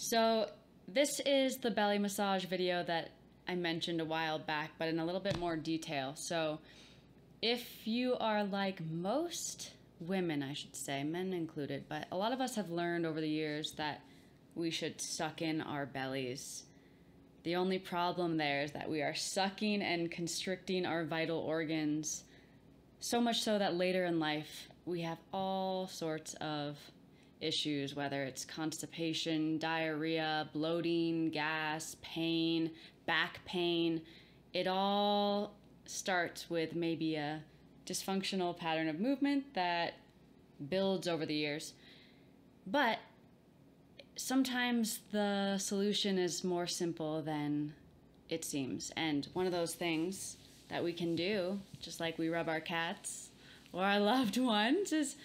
So this is the belly massage video that I mentioned a while back, but in a little bit more detail. So if you are like most women, I should say, men included, but a lot of us have learned over the years that we should suck in our bellies. The only problem there is that we are sucking and constricting our vital organs, so much so that later in life we have all sorts of issues, whether it's constipation, diarrhea, bloating, gas, pain, back pain. It all starts with maybe a dysfunctional pattern of movement that builds over the years. But sometimes the solution is more simple than it seems. And one of those things that we can do, just like we rub our cats or our loved ones, is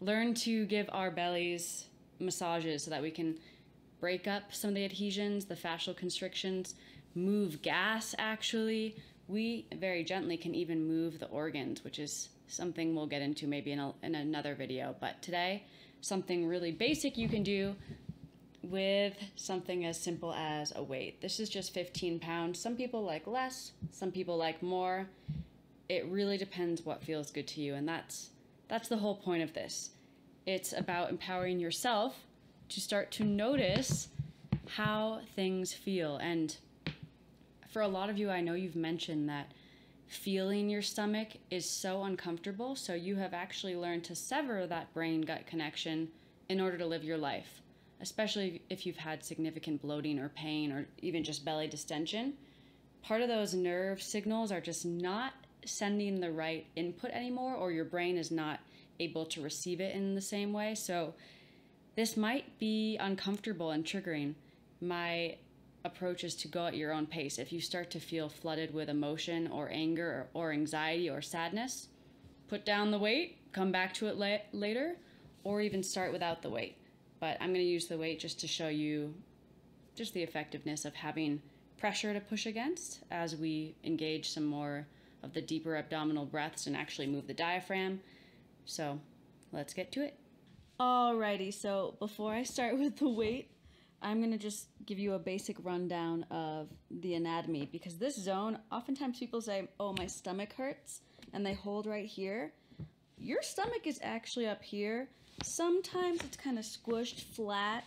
learn to give our bellies massages so that we can break up some of the adhesions, the fascial constrictions, move gas actually. We very gently can even move the organs, which is something we'll get into maybe in another video. But today, something really basic you can do with something as simple as a weight. This is just 15 pounds. Some people like less, some people like more. It really depends what feels good to you, and that's the whole point of this. It's about empowering yourself to start to notice how things feel. And for a lot of you, I know you've mentioned that feeling your stomach is so uncomfortable, so you have actually learned to sever that brain-gut connection in order to live your life, especially if you've had significant bloating or pain or even just belly distension. Part of those nerve signals are just not sending the right input anymore, or your brain is not able to receive it in the same way. So this might be uncomfortable and triggering. My approach is to go at your own pace. If you start to feel flooded with emotion or anger or anxiety or sadness, put down the weight, come back to it later, or even start without the weight. But I'm going to use the weight just to show you just the effectiveness of having pressure to push against as we engage some more of the deeper abdominal breaths and actually move the diaphragm. So let's get to it. Alrighty, so before I start with the weight, I'm going to just give you a basic rundown of the anatomy, because this zone, oftentimes people say, oh, my stomach hurts, and they hold right here. Your stomach is actually up here. Sometimes it's kind of squished flat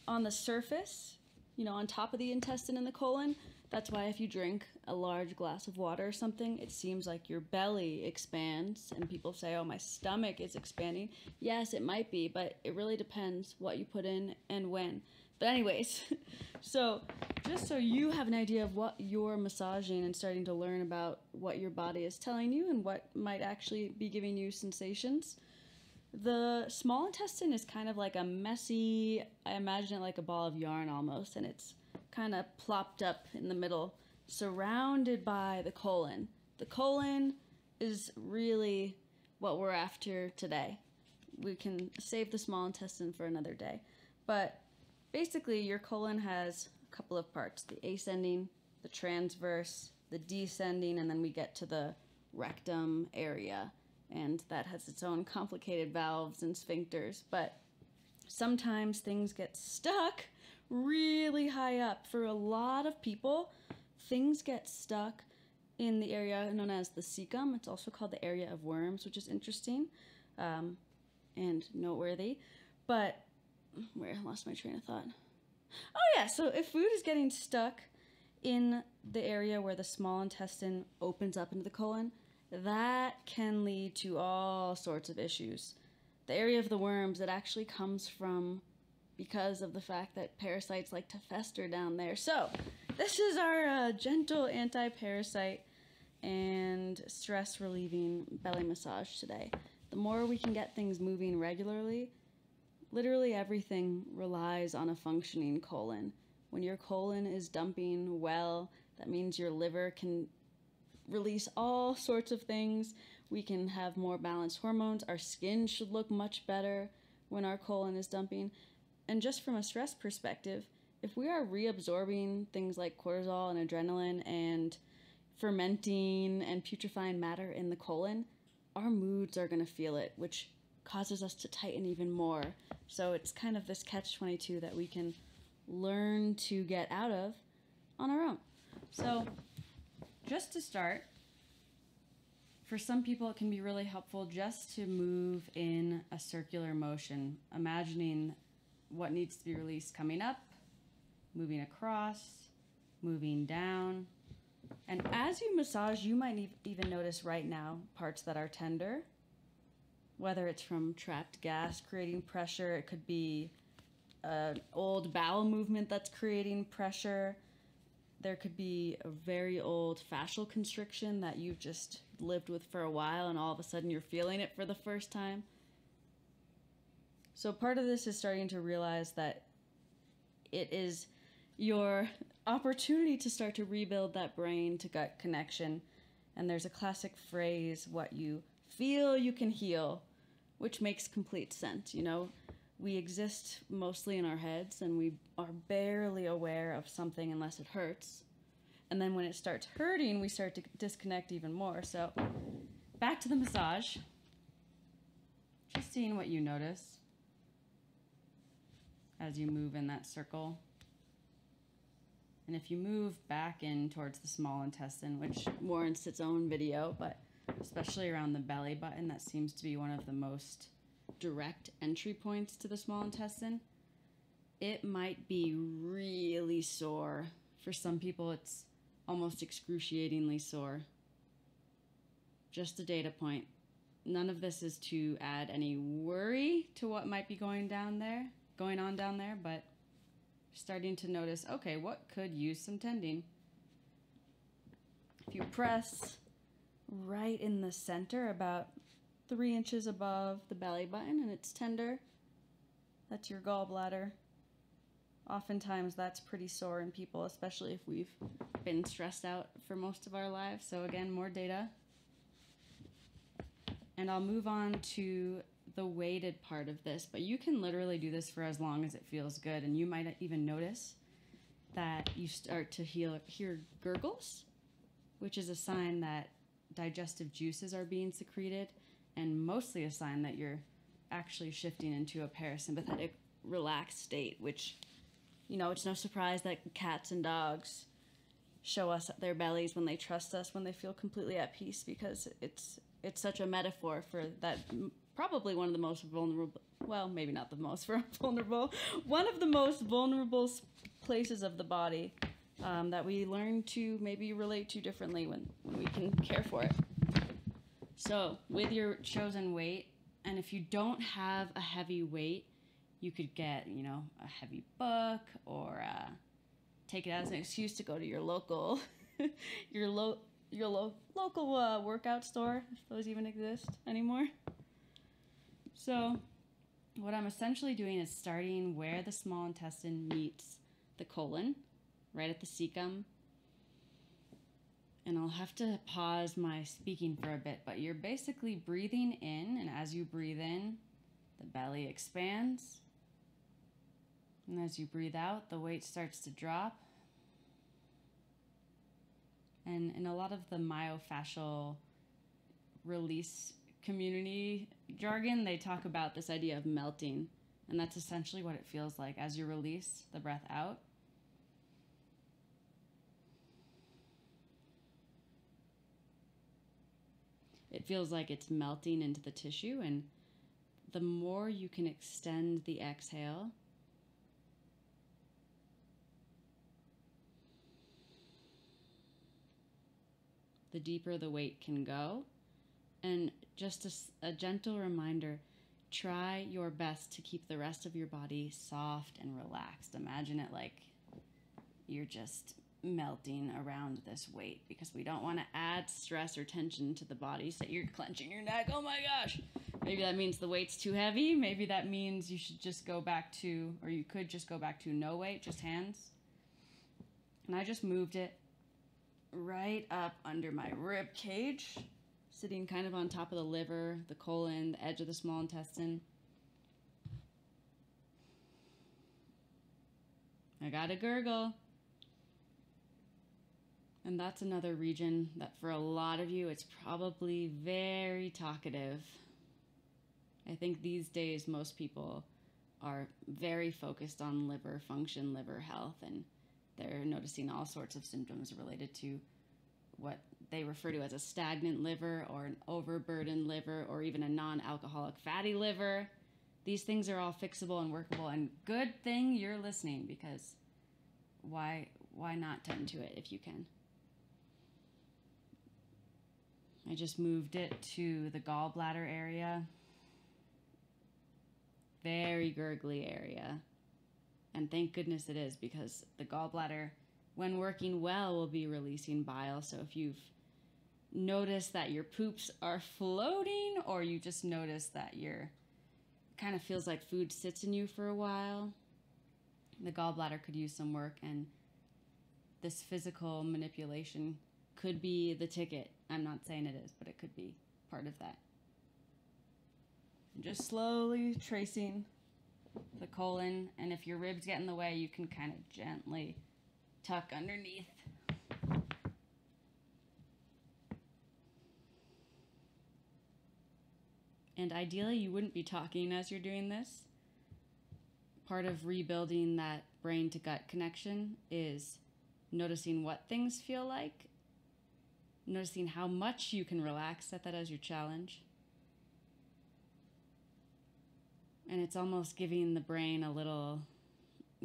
on the surface, you know, on top of the intestine and the colon. That's why if you drink a large glass of water or something, it seems like your belly expands, and people say, oh, my stomach is expanding. Yes, it might be, but it really depends what you put in and when. But anyways, so just so you have an idea of what you're massaging and starting to learn about what your body is telling you and what might actually be giving you sensations. The small intestine is kind of like a messy, I imagine it like a ball of yarn almost, and it's kind of plopped up in the middle, surrounded by the colon. The colon is really what we're after today. We can save the small intestine for another day. But basically, your colon has a couple of parts: the ascending, the transverse, the descending, and then we get to the rectum area. And that has its own complicated valves and sphincters. But sometimes things get stuck really high up. For a lot of people, things get stuck in the area known as the cecum. It's also called the area of worms, which is interesting and noteworthy. But where I lost my train of thought. Oh yeah, so if food is getting stuck in the area where the small intestine opens up into the colon, that can lead to all sorts of issues. The area of the worms, it actually comes from because of the fact that parasites like to fester down there. So this is our gentle anti-parasite and stress relieving belly massage today. The more we can get things moving regularly, literally everything relies on a functioning colon. When your colon is dumping well, that means your liver can release all sorts of things. We can have more balanced hormones. Our skin should look much better when our colon is dumping. And just from a stress perspective, if we are reabsorbing things like cortisol and adrenaline and fermenting and putrefying matter in the colon, our moods are going to feel it, which causes us to tighten even more. So it's kind of this catch-22 that we can learn to get out of on our own. So just to start, for some people it can be really helpful just to move in a circular motion, imagining what needs to be released coming up, moving across, moving down. And as you massage, you might even notice right now parts that are tender, whether it's from trapped gas creating pressure. It could be an old bowel movement that's creating pressure. There could be a very old fascial constriction that you've just lived with for a while and all of a sudden you're feeling it for the first time. So part of this is starting to realize that it is your opportunity to start to rebuild that brain to gut connection. And there's a classic phrase, what you feel you can heal, which makes complete sense. You know, we exist mostly in our heads and we are barely aware of something unless it hurts. And then when it starts hurting, we start to disconnect even more. So back to the massage. Just seeing what you notice as you move in that circle. And if you move back in towards the small intestine, which warrants its own video, but especially around the belly button, that seems to be one of the most direct entry points to the small intestine. It might be really sore. For some people, it's almost excruciatingly sore. Just a data point. None of this is to add any worry to what might be going on down there, but starting to notice, okay, what could use some tending? If you press right in the center, about 3 inches above the belly button, and it's tender, that's your gallbladder. Oftentimes that's pretty sore in people, especially if we've been stressed out for most of our lives. So again, more data. And I'll move on to the weighted part of this, but you can literally do this for as long as it feels good, and you might even notice that you start to hear gurgles, which is a sign that digestive juices are being secreted, and mostly a sign that you're actually shifting into a parasympathetic relaxed state, which, you know, it's no surprise that cats and dogs show us their bellies when they trust us, when they feel completely at peace, because it's such a metaphor for that. Probably one of the most vulnerable, well, maybe not the most vulnerable, one of the most vulnerable places of the body that we learn to maybe relate to differently when we can care for it. So with your chosen weight, and if you don't have a heavy weight, you could get, you know, a heavy book, or take it as an excuse to go to your local, local workout store, if those even exist anymore. So what I'm essentially doing is starting where the small intestine meets the colon, right at the cecum. And I'll have to pause my speaking for a bit, but you're basically breathing in, and as you breathe in, the belly expands. And as you breathe out, the weight starts to drop. And in a lot of the myofascial release community jargon, they talk about this idea of melting, and that's essentially what it feels like as you release the breath out. It feels like it's melting into the tissue, and the more you can extend the exhale, the deeper the weight can go. And just a gentle reminder, try your best to keep the rest of your body soft and relaxed. Imagine it like you're just melting around this weight, because we don't want to add stress or tension to the body. So you're clenching your neck. Oh my gosh. Maybe that means the weight's too heavy. Maybe that means you should just go back to, or you could just go back to no weight, just hands. And I just moved it right up under my rib cage, sitting kind of on top of the liver, the colon, the edge of the small intestine. I got a gurgle. And that's another region that for a lot of you, it's probably very talkative. I think these days most people are very focused on liver function, liver health, and they're noticing all sorts of symptoms related to what they refer to as a stagnant liver or an overburdened liver or even a non-alcoholic fatty liver. These things are all fixable and workable, and good thing you're listening, because why not tend to it if you can? I just moved it to the gallbladder area. Very gurgly area. And thank goodness it is, because the gallbladder, when working well, will be releasing bile. So if you've noticed that your poops are floating, or you just notice that you're kind of feels like food sits in you for a while, the gallbladder could use some work, and this physical manipulation could be the ticket. I'm not saying it is, but it could be part of that. Just slowly tracing the colon, and if your ribs get in the way, you can kind of gently tuck underneath. And ideally, you wouldn't be talking as you're doing this. Part of rebuilding that brain to gut connection is noticing what things feel like, noticing how much you can relax, set that as your challenge. And it's almost giving the brain a little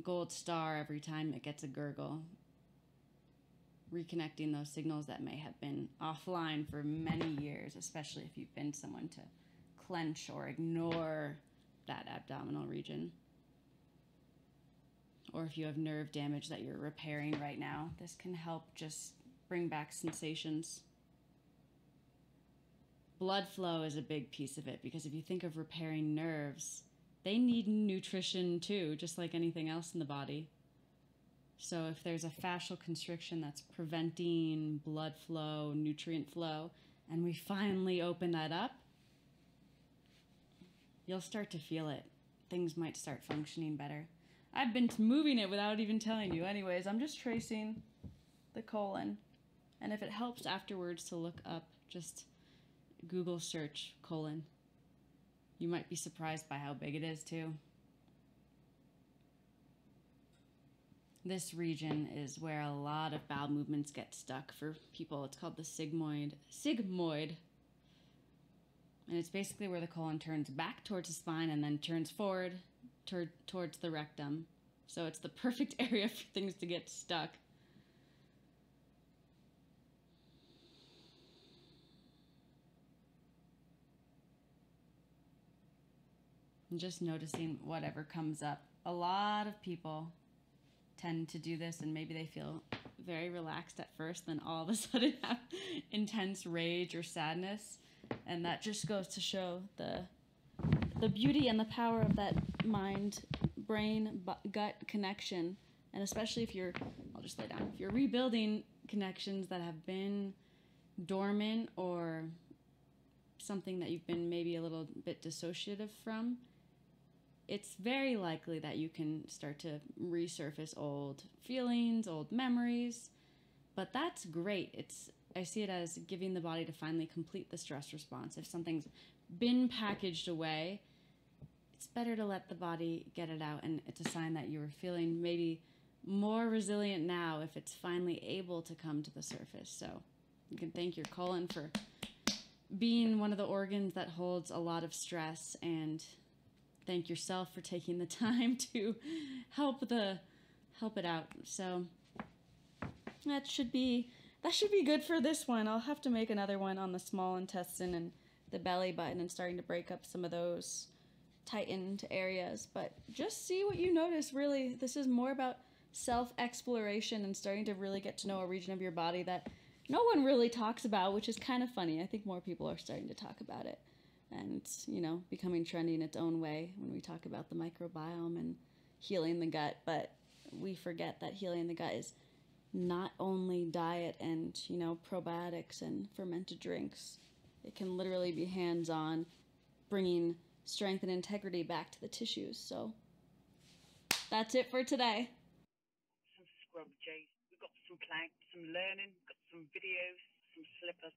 gold star every time it gets a gurgle, reconnecting those signals that may have been offline for many years, especially if you've been someone to clench or ignore that abdominal region. Or if you have nerve damage that you're repairing right now, this can help just bring back sensations. Blood flow is a big piece of it, because if you think of repairing nerves, they need nutrition too, just like anything else in the body. So if there's a fascial constriction that's preventing blood flow, nutrient flow, and we finally open that up, you'll start to feel it. Things might start functioning better. I've been moving it without even telling you. Anyways, I'm just tracing the colon. And if it helps afterwards to look up, just Google search colon. You might be surprised by how big it is too. This region is where a lot of bowel movements get stuck for people. It's called the sigmoid. And it's basically where the colon turns back towards the spine and then turns forward towards the rectum. So it's the perfect area for things to get stuck. And just noticing whatever comes up. A lot of people tend to do this, and maybe they feel very relaxed at first, then all of a sudden have intense rage or sadness. And that just goes to show the beauty and the power of that mind-brain-gut connection. And especially if you're, I'll just lay down, if you're rebuilding connections that have been dormant or something that you've been maybe a little bit dissociative from, it's very likely that you can start to resurface old feelings, old memories. But that's great. I see it as giving the body to finally complete the stress response. If something's been packaged away, it's better to let the body get it out, and it's a sign that you're feeling maybe more resilient now if it's finally able to come to the surface. So you can thank your colon for being one of the organs that holds a lot of stress, and thank yourself for taking the time to help it out. So that should be good for this one. I'll have to make another one on the small intestine and the belly button and starting to break up some of those tightened areas. But just see what you notice. Really, this is more about self-exploration and starting to really get to know a region of your body that no one really talks about, which is kind of funny. I think more people are starting to talk about it. And it's, becoming trendy in its own way when we talk about the microbiome and healing the gut. But we forget that healing the gut is not only diet and, probiotics and fermented drinks. It can literally be hands-on, bringing strength and integrity back to the tissues. So that's it for today. Some scrub, Jay. We've got some plank, some learning, got some videos, some slippers.